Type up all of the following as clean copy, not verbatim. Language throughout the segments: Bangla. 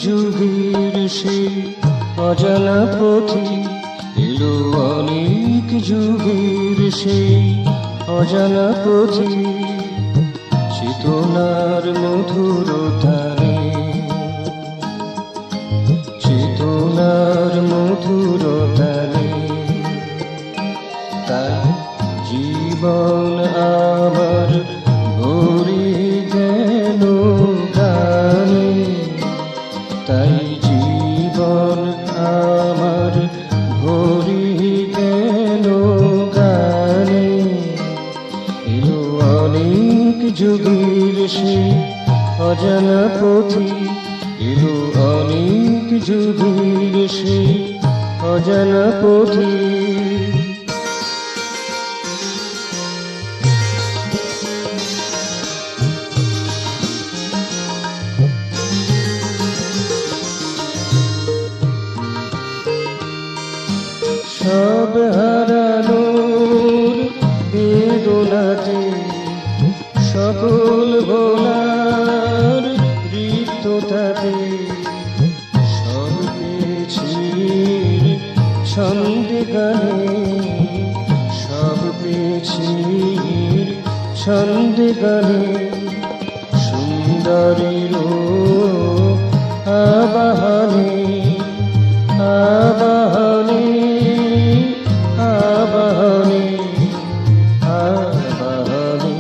যুগের সেই অজানা পথে এলো অনেক যুগের সেই অজানা পথে চেতনার মধুর তানে চেতনার মধুর তানে তাই জীবন আমার ভরে গেল গানে তাই জীবন আমার ভরে গেল গানে এলো অনেক যুগের সেই অজানা পথে এলো অনেক যুগের সেই অজানা পথে সব হারানোর বেদনাতে সকল ভোলার রিক্ততাতে সব পেয়েছি ছন্দে গানে সব পেয়েছি ছন্দে গানে সুন্দরীর আবাহনে আবাহনে আবাহনে আবাহনে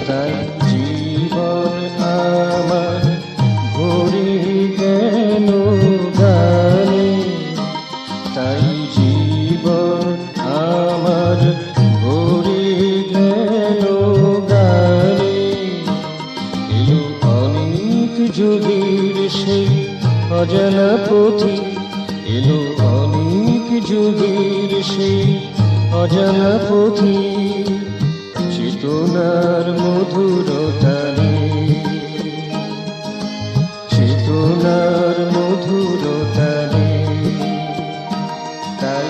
তাই জীবন আমার ভরে গেল গানে তাই জীবন আমার ভরে গেল গানে এলো অনেক যুগের সেই অজানা পথে এলো অনেক যুগের সেই অজানা পথে চেতনার মধুর তানে চেতনার মধুর তানে তাই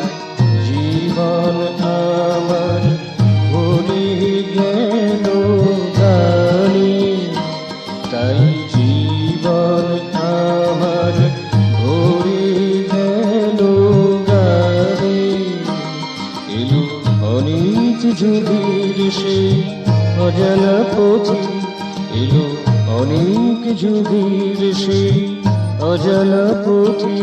জীবন আমার ভরে গেল গানে তাই জীবন আমার ভরে গেল গানে এলো অনেক যুগের সেই অজানা পথে এলো অনেক যুগের সেই অজানা পথে